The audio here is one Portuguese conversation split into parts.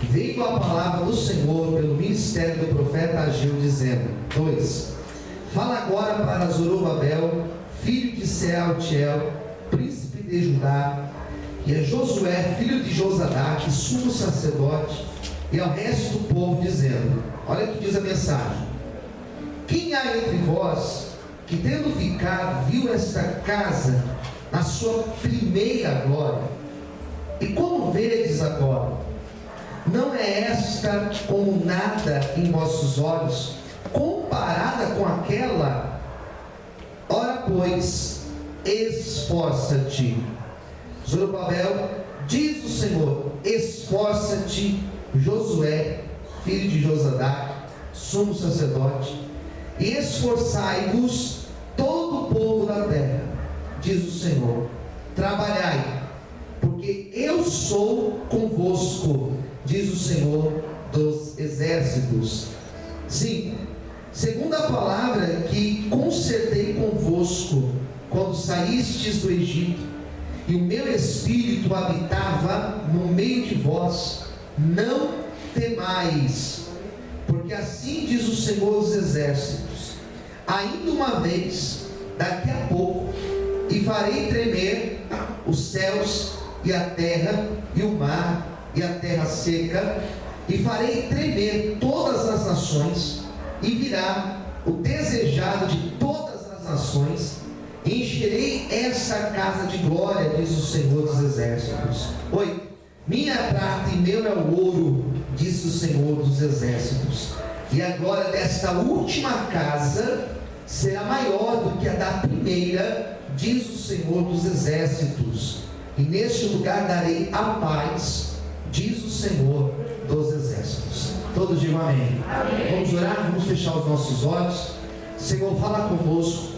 veio a palavra do Senhor pelo ministério do profeta Ageu, dizendo: 2. Fala agora para Zorobabel, filho de Sealtiel, príncipe de Judá, e a Josué, filho de Josadaque, sumo sacerdote, e ao resto do povo, dizendo: olha o que diz a mensagem: quem há entre vós que, tendo ficado, viu esta casa na sua primeira glória? E como vedes agora, não é esta como nada em vossos olhos, comparada com aquela? Ora, pois, esforça-te. Zorobabel, diz o Senhor: esforça-te, Josué, filho de Josadaque, sumo sacerdote, e esforçai-vos todo o povo da terra, diz o Senhor, trabalhai, porque eu sou convosco, diz o Senhor dos exércitos. Sim, segundo a palavra que concertei convosco quando saístes do Egito, e o meu espírito habitava no meio de vós, não temais, porque assim diz o Senhor dos exércitos: ainda uma vez, daqui a pouco, e farei tremer os céus e a terra e o mar e a terra seca, e farei tremer todas as nações, e virá o desejado de todas as nações, e encherei essa casa de glória, diz o Senhor dos exércitos. 8. Minha prata e meu é o ouro, diz o Senhor dos exércitos, e a glória desta última casa será maior do que a da primeira, diz o Senhor dos exércitos, e neste lugar darei a paz, diz o Senhor dos exércitos. Todos digam amém. Amém. Vamos orar, vamos fechar os nossos olhos. Senhor, fala conosco,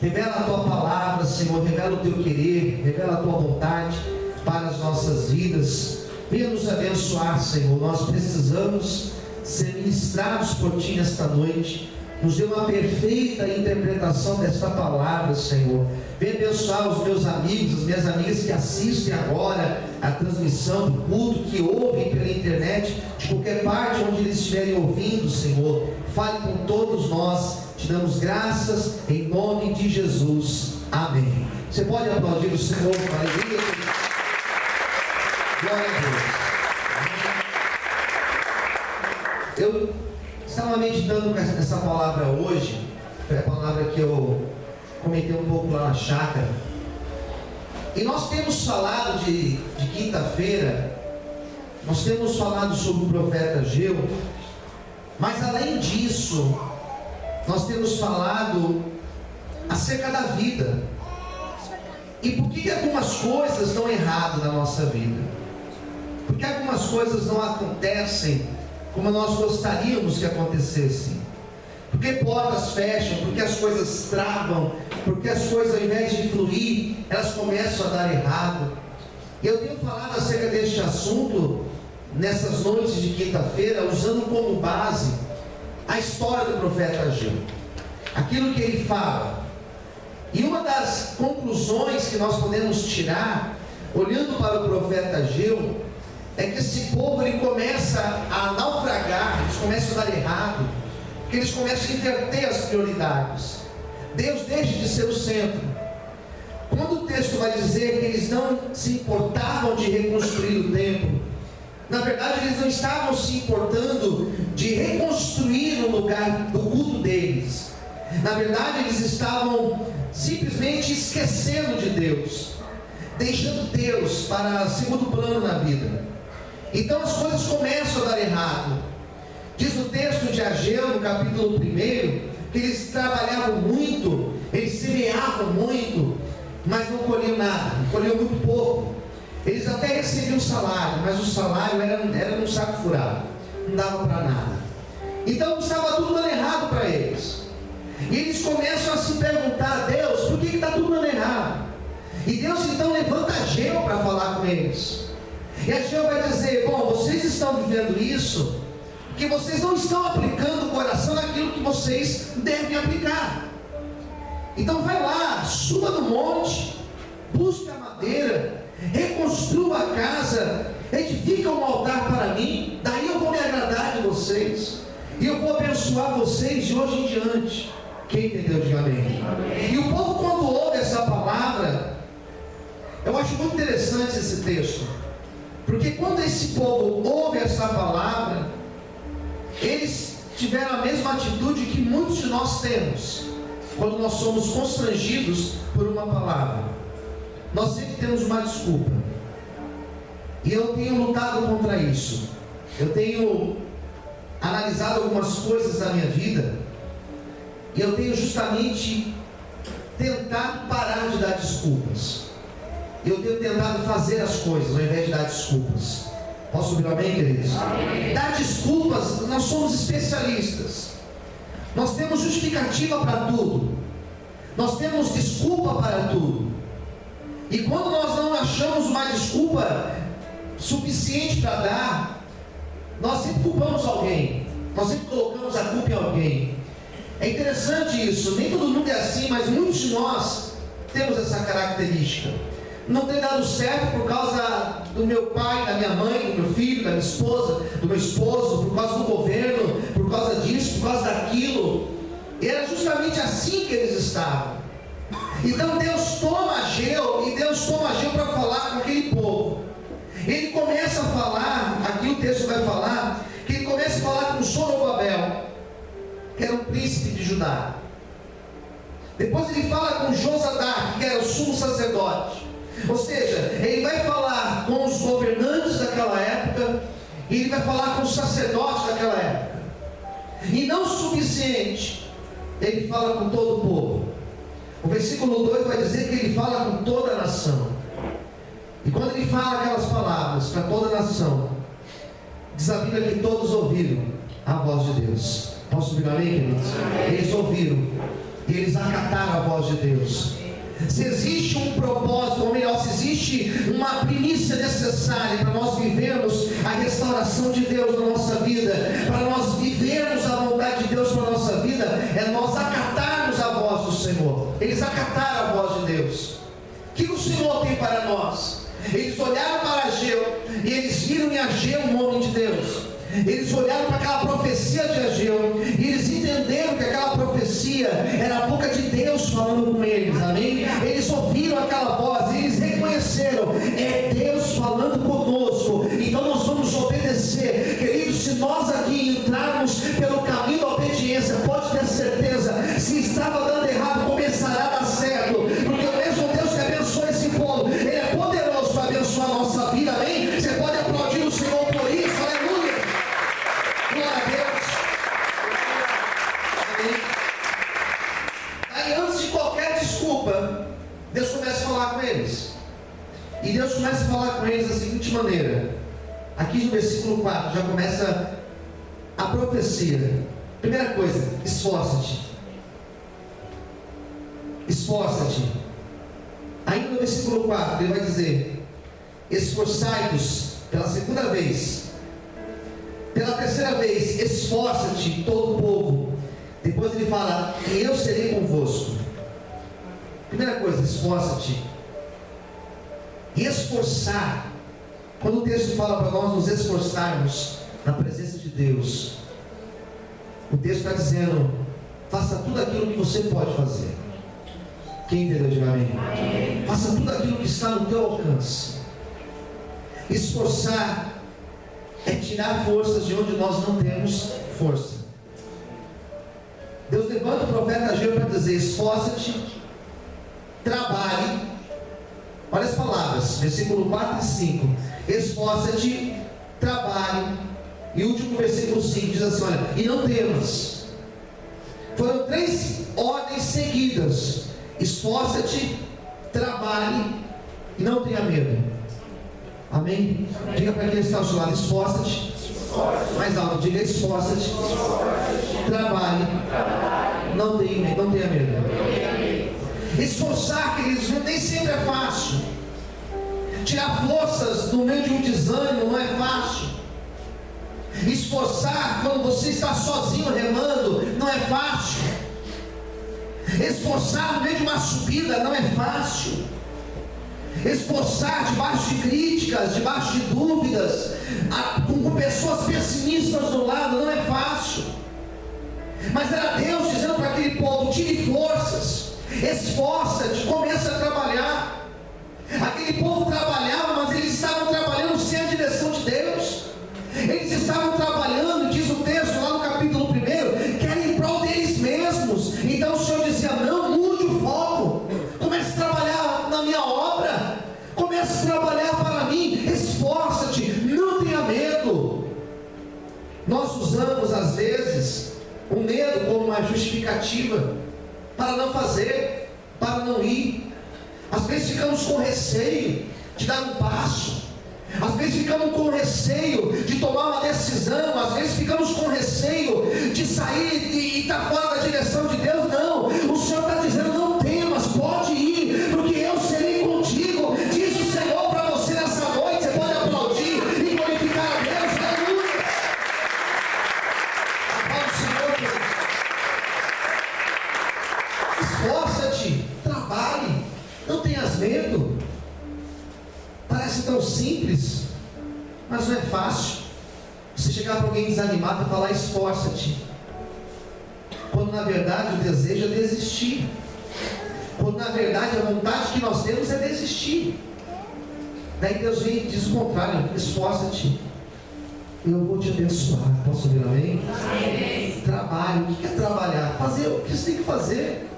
revela a tua palavra, Senhor, revela o teu querer, revela a tua vontade para as nossas vidas. Venha nos abençoar, Senhor. Nós precisamos ser ministrados por ti nesta noite. Nos dê uma perfeita interpretação desta palavra, Senhor. Venha abençoar os meus amigos, as minhas amigas que assistem agora a transmissão do culto, que ouvem pela internet, de qualquer parte onde eles estiverem ouvindo, Senhor. Fale com todos nós. Te damos graças em nome de Jesus. Amém. Você pode aplaudir o Senhor com alegria? Glória a Deus. Eu estava meditando nessa palavra hoje. Foi a palavra que eu comentei um pouco lá na chácara. E nós temos falado de quinta-feira, nós temos falado sobre o profeta Ageu, mas além disso, nós temos falado acerca da vida. E por que algumas coisas dão errado na nossa vida? Por que algumas coisas não acontecem como nós gostaríamos que acontecessem? Porque portas fecham, porque as coisas travam, porque as coisas, ao invés de fluir, elas começam a dar errado. E eu tenho falado acerca deste assunto nessas noites de quinta-feira, usando como base a história do profeta Ageu, aquilo que ele fala. E uma das conclusões que nós podemos tirar, olhando para o profeta Ageu, é que esse povo ele começa a naufragar, eles começam a dar errado, porque eles começam a inverter as prioridades. Deus deixa de ser o centro. Quando o texto vai dizer que eles não se importavam de reconstruir o templo, na verdade eles não estavam se importando de reconstruir o lugar do culto deles. Na verdade eles estavam simplesmente esquecendo de Deus, deixando Deus para segundo plano na vida. Então as coisas começam a dar errado. Diz o texto de Ageu, no capítulo 1, que eles trabalhavam muito, eles semeavam muito, mas não colhiam nada, colhiam muito pouco. Eles até recebiam salário, mas o salário era num saco furado, não dava para nada. Então estava tudo dando errado para eles. E eles começam a se perguntar a Deus: por que está tudo dando errado? E Deus então levanta Ageu para falar com eles. E Ageu vai dizer: bom, vocês estão vivendo isso porque vocês não estão aplicando o coração naquilo que vocês devem aplicar. Então vai lá, suba no monte, busque a madeira, reconstrua a casa, edifica um altar para mim, E eu vou abençoar vocês de hoje em diante. Quem entendeu, diga amém. E o povo, quando ouve essa palavra, eu acho muito interessante esse texto, porque quando esse povo ouve essa palavra, eles tiveram a mesma atitude que muitos de nós temos quando nós somos constrangidos por uma palavra. Nós sempre temos uma desculpa, e eu tenho lutado contra isso. Eu tenho analisado algumas coisas da minha vida, e eu tenho justamente tentado parar de dar desculpas. Eu tenho tentado fazer as coisas ao invés de dar desculpas. Posso ouvir amém, queridos? Amém. Dar desculpas, nós somos especialistas. Nós temos justificativa para tudo. Nós temos desculpa para tudo. E quando nós não achamos uma desculpa suficiente para dar, nós sempre culpamos alguém. Nós sempre colocamos a culpa em alguém. É interessante isso. Nem todo mundo é assim, mas muitos de nós temos essa característica. Não tem dado certo por causa do meu pai, da minha mãe, do meu filho, da minha esposa, do meu esposo, por causa do governo, por causa disso, por causa daquilo. E era justamente assim que eles estavam. Então Deus toma Ageu, e Deus toma Ageu para falar com aquele povo. Ele começa a falar, aqui o texto vai falar, que ele começa a falar com Zorobabel, que era um príncipe de Judá. Depois ele fala com Josadac, que era o sumo sacerdote. Ou seja, ele vai falar com os governantes daquela época, e ele vai falar com os sacerdotes daquela época. E não o suficiente, ele fala com todo o povo. O versículo 2 vai dizer que ele fala com toda a nação. E quando ele fala aquelas palavras para toda a nação, diz a Bíblia que todos ouviram a voz de Deus. Posso ouvir amém, queridos? Eles ouviram, e eles acataram a voz de Deus. Se existe um propósito, ou melhor, se existe uma primícia necessária para nós vivermos a restauração de Deus na nossa vida, para nós vivermos a vontade de Deus para a nossa vida, é nós acatarmos a voz do Senhor. Eles acataram a voz de Deus. O que o Senhor tem para nós? Eles olharam para Ageu, e eles viram em Ageu um homem de Deus. Eles olharam para aquela profecia de Ageu, e eles entenderam que aquela profecia era a boca de Deus falando com eles, amém? Eles ouviram aquela voz, e eles reconheceram, é Deus falando conosco, então nós vamos obedecer. Queridos, se nós aqui entrarmos pelo caminho da obediência, pode ter certeza, se estava dando errado, começará a dar certo, porque o mesmo Deus que abençoa esse povo, Ele é poderoso para abençoar a nossa vida, amém? Você pode aplaudir o Senhor por isso, aleluia. Glória a Deus. Amém. Aí, antes de qualquer desculpa, Deus começa a falar com eles. E Deus começa a falar com eles da seguinte maneira. Aqui no versículo 4 já começa a profecia. Primeira coisa, esforça-te. Esforça-te. Ainda no versículo 4 ele vai dizer: esforçai-vos. Pela segunda vez. Pela terceira vez, esforça-te, todo o povo. Depois ele fala: e eu serei convosco. Primeira coisa, esforça-te. Esforçar. Quando o texto fala para nós nos esforçarmos na presença de Deus, o texto está dizendo: faça tudo aquilo que você pode fazer. Quem entendeu, diga amém. Faça tudo aquilo que está no teu alcance. Esforçar é tirar forças de onde nós não temos força. Deus levanta o profeta Ageu para dizer: esforça-te, trabalhe. Olha as palavras, versículo 4 e 5. Esforça-te, trabalhe. E o último versículo 5 diz assim: olha, e não temas. Foram 3 ordens seguidas: esforça-te, trabalhe e não tenha medo. Amém? Diga para quem está ao seu lado: esforça-te. Mais alto, diga: esforça-te, trabalhe, não tenha medo. Esforçar, queridos, nem sempre é fácil. Tirar forças no meio de um desânimo não é fácil. Esforçar quando você está sozinho remando não é fácil. Esforçar no meio de uma subida não é fácil. Esforçar debaixo de críticas, debaixo de dúvidas, com pessoas pessimistas do lado, não é fácil. mas era Deus dizendo para aquele povo: tire forças, esforça-te, começa a trabalhar. Aquele povo trabalhava, mas eles estavam trabalhando sem a direção de Deus. Eles estavam trabalhando, diz o texto lá no capítulo 1, que era em prol deles mesmos. Então o Senhor dizia: não, mude o foco, comece a trabalhar na minha obra, comece a trabalhar para mim, esforça-te, não tenha medo. Nós usamos às vezes o medo como uma justificativa para não fazer, para não ir. Às vezes ficamos com receio de dar um passo, às vezes ficamos com receio de tomar uma decisão, às vezes ficamos com receio de sair e estar fora da direção de Deus. Não, o Senhor está dizendo: não temas, pode ir, porque eu serei contigo, diz o Senhor para você nessa noite. Você pode aplaudir e glorificar a Deus, aleluia. Aplaude o Senhor, querido. Esforça-te, trabalhe, não tenhas medo. Parece tão simples, mas não é fácil. Você chegar para alguém desanimado e falar: esforça-te, quando na verdade o desejo é desistir, quando na verdade a vontade que nós temos é desistir. Daí Deus vem e diz o contrário: esforça-te, eu vou te abençoar. Posso ouvir amém? Amém. Trabalhe. O que é trabalhar? Fazer o que você tem que fazer.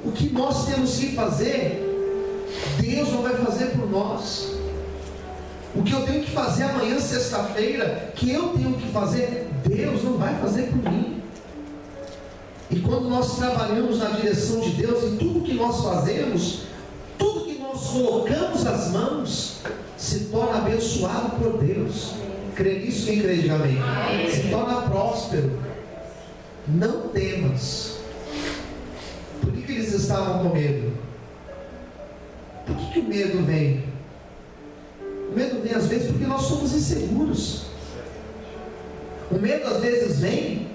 O que nós temos que fazer, Deus não vai fazer por nós. O que eu tenho que fazer amanhã, sexta-feira, que eu tenho que fazer, Deus não vai fazer por mim. E quando nós trabalhamos na direção de Deus, em tudo que nós fazemos, tudo que nós colocamos as mãos, se torna abençoado por Deus. Crê nisso? Quem crê, diga amém. Se torna próspero. Não temas. Por que eles estavam com medo? Por que o medo vem? O medo vem às vezes porque nós somos inseguros. O medo às vezes vem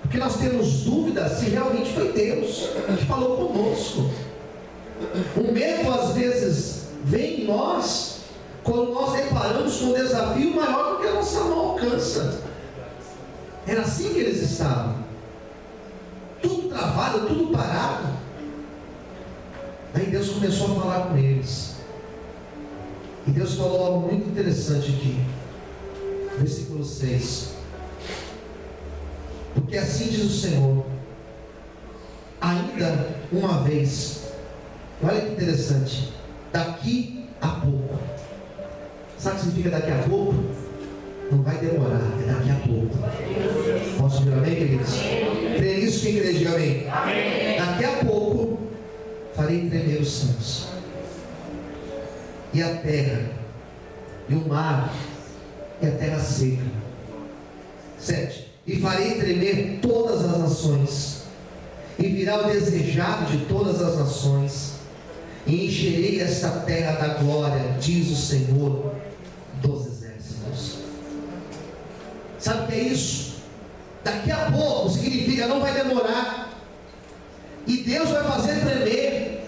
porque nós temos dúvida se realmente foi Deus que falou conosco. O medo às vezes vem em nós quando nós deparamos com um desafio maior do que a nossa mão alcança. Era assim que eles estavam, tudo travado, tudo parado. Aí Deus começou a falar com eles, e Deus falou algo muito interessante aqui, versículo 6: porque assim diz o Senhor, ainda uma vez, olha que interessante, daqui a pouco. Sabe o que significa daqui a pouco? Não vai demorar, é daqui a pouco. Posso dizer amém, queridos? Crê nisso? Quem crê, diga amém. Amém. Daqui a pouco farei tremer os céus, e a terra, e o mar, e a terra seca. 7. E farei tremer todas as nações, e virá o desejado de todas as nações, e encherei esta terra da glória, diz o Senhor dos exércitos. Sabe o que é isso? Daqui a pouco significa não vai demorar, e Deus vai fazer tremer,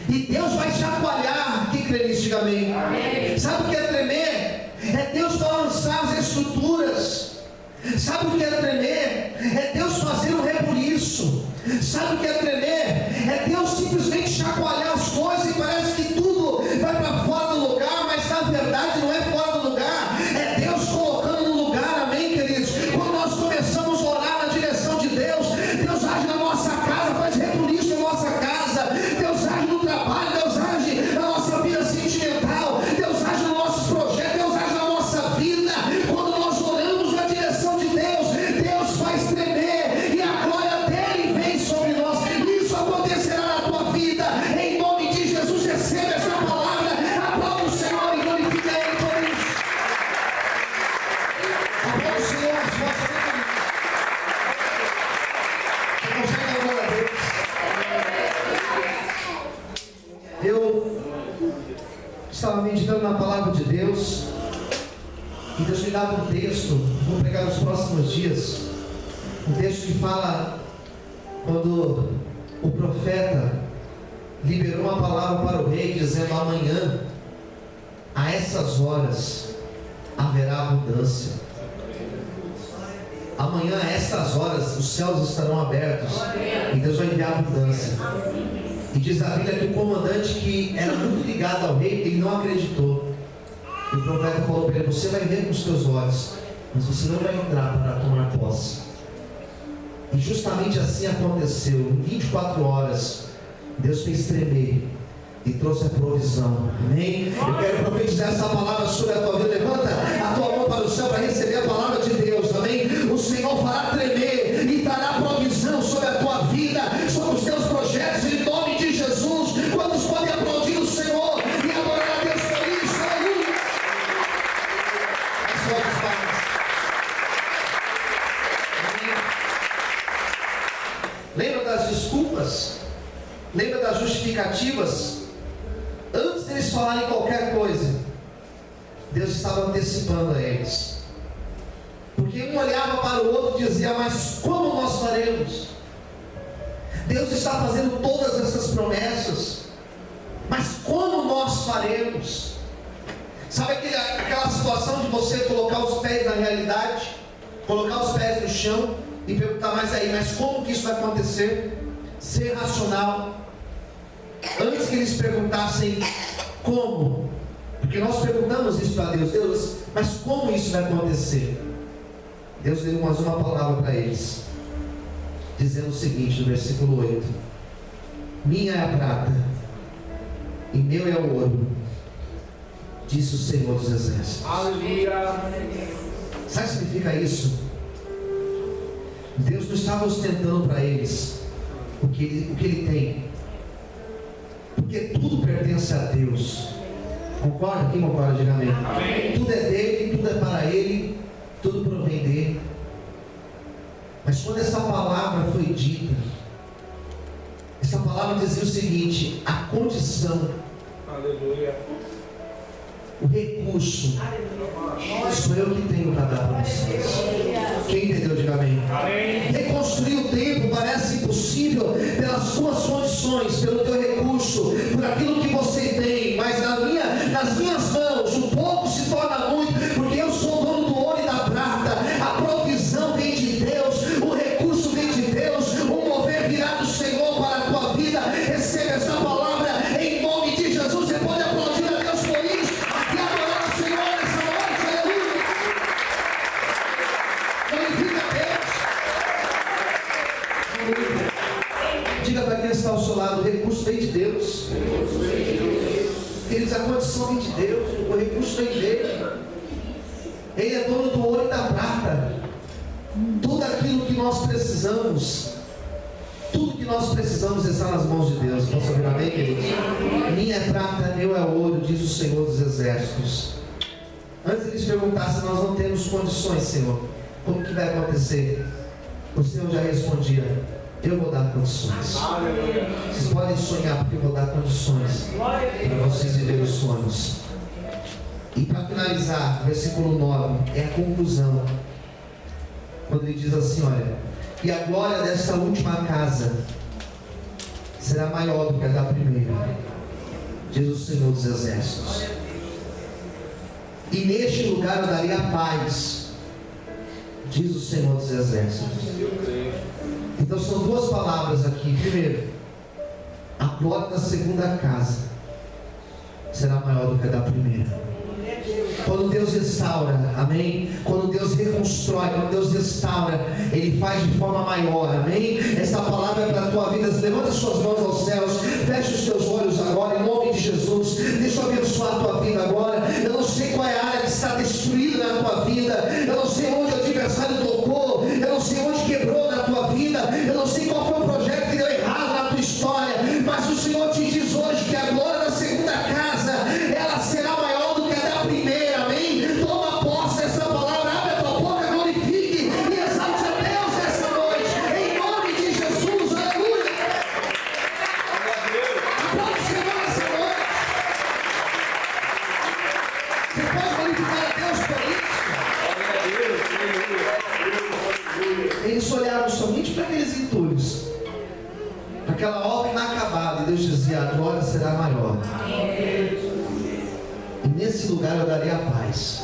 e Deus vai chacoalhar. Quem crê nisso, diga amém. Amém. Sabe o que é tremer? É Deus balançar as estruturas. Sabe o que é tremer? É Deus fazer um rebuliço. Sabe o que é tremer? É Deus simplesmente chacoalhar as coisas, e parece que tudo vai para fora do lugar, mas na verdade não é fora do lugar, é Deus colocando no lugar. Amém, queridos? Quando nós começamos a orar na direção de Deus, Deus age na nossa casa, faz rebuliço na nossa casa, Deus age no trabalho, Deus age na nossa vida sentimental, Deus age nos nossos projetos, Deus age na nossa vida. Quando nós oramos na direção de Deus, Deus faz tremer, e a glória dele vem sobre nós. Isso acontecerá na tua vida, em nome de Jesus. Receba essa palavra, aplauda o Senhor e glorifica Ele por isso. Aplauda o Senhor, você consegue dar glória a Deus? Eu estava meditando na palavra de Deus, e Deus me dava um texto, vou pregar nos próximos dias, um texto que fala quando o profeta liberou uma palavra para o rei, dizendo: amanhã, a essas horas, haverá abundância. Amanhã, a estas horas, os céus estarão abertos e Deus vai enviar abundância. E diz a Bíblia que o comandante, que era muito ligado ao rei, ele não acreditou. E o profeta falou para ele: você vai ver com os teus olhos, mas você não vai entrar para tomar posse. E justamente assim aconteceu. Em 24 horas, Deus fez tremer e trouxe a provisão. Amém? Eu quero profetizar essa palavra sobre a tua vida. Levanta a tua mão para o céu para receber a palavra de Deus. Amém? O Senhor fará tremer e trará provisão sobre a tua vida, sobre os teus projetos, em nome de Jesus. Quantos podem aplaudir o Senhor e adorar a Deus por isso? Aleluia! Lembra das desculpas? Lembra das justificativas? Antes deles falarem qualquer coisa, Deus estava antecipando a eles. Porque um olhava para o outro e dizia: mas como nós faremos? Deus está fazendo todas essas promessas, mas como nós faremos? Sabe aquela situação de você colocar os pés na realidade, colocar os pés no chão e perguntar: mas como que isso vai acontecer? Ser racional. Antes que eles perguntassem como, porque nós perguntamos isso para Deus: Deus, mas como isso vai acontecer? Deus deu mais uma palavra para eles, dizendo o seguinte, no versículo 8: minha é a prata e meu é o ouro, disse o Senhor dos Exércitos. Aleluia. Sabe o que significa isso? Deus não estava ostentando para eles o que ele tem, porque tudo pertence a Deus. Concorda? Quem concorda? Diga amém. Amém. Tudo é dele, tudo é para ele, tudo provém dele. Mas quando essa palavra foi dita, essa palavra dizia o seguinte: a condição, aleluia, o recurso, sou eu que tenho para dar para vocês. Quem entendeu? Diga amém. Amém. Reconstruir o templo parece impossível pelas suas condições, pelo teu recurso, por aquilo que você tem, mas nas minhas mãos o pouco se torna muito, porque eu sou o dono do ouro e da prata. A provisão vem de Deus, o recurso vem de Deus, o mover virá do Senhor para a tua vida. Receba essa palavra em nome de Jesus. Você pode aplaudir a Deus por isso e adorar o Senhor nessa noite. Aleluia. Glorifica a Deus. Diga para quem está ao seu lado: o recurso vem de Deus. Eles, a condição vem de Deus, o recurso vem dele. Ele é dono do ouro e da prata. Tudo aquilo que nós precisamos, tudo que nós precisamos está nas mãos de Deus. Posso ouvir amém, queridos? Minha é prata, meu é ouro, diz o Senhor dos Exércitos. Antes eles perguntassem: nós não temos condições, Senhor, como que vai acontecer? O Senhor já respondia: eu vou dar condições. Vocês podem sonhar, porque eu vou dar condições para vocês viverem os sonhos. E para finalizar, versículo 9 é a conclusão, quando ele diz assim: olha, e a glória desta última casa será maior do que a da primeira, diz o Senhor dos Exércitos. E neste lugar eu darei a paz, diz o Senhor dos Exércitos. Então são duas palavras aqui. Primeiro, a glória da segunda casa será maior do que a da primeira. Quando Deus restaura, amém? Quando Deus reconstrói, quando Deus restaura, Ele faz de forma maior, amém? Essa palavra é para a tua vida. Levanta as suas mãos aos céus, fecha os teus olhos agora, em nome de Jesus. Deixa eu abençoar a tua vida agora. Eu não sei qual é a área que está destruída na tua vida, eu não sei onde o adversário tocou, eu não sei onde quebrou na tua vida, eu não sei qual foi o projeto que deu errado na tua história, mas o Senhor te diz hoje que a glória da segunda casa, ela será maior do que a da primeira, amém? Toma posse dessa palavra, abre a tua boca, glorifique e exalte a Deus essa noite, em nome de Jesus, aleluia. Aplaude o Senhor essa noite. Você pode glorificar a Deus por isso? Eles olharam somente para aqueles entulhos, para aquela obra inacabada, e Deus dizia: a glória será maior. E nesse lugar eu darei a paz.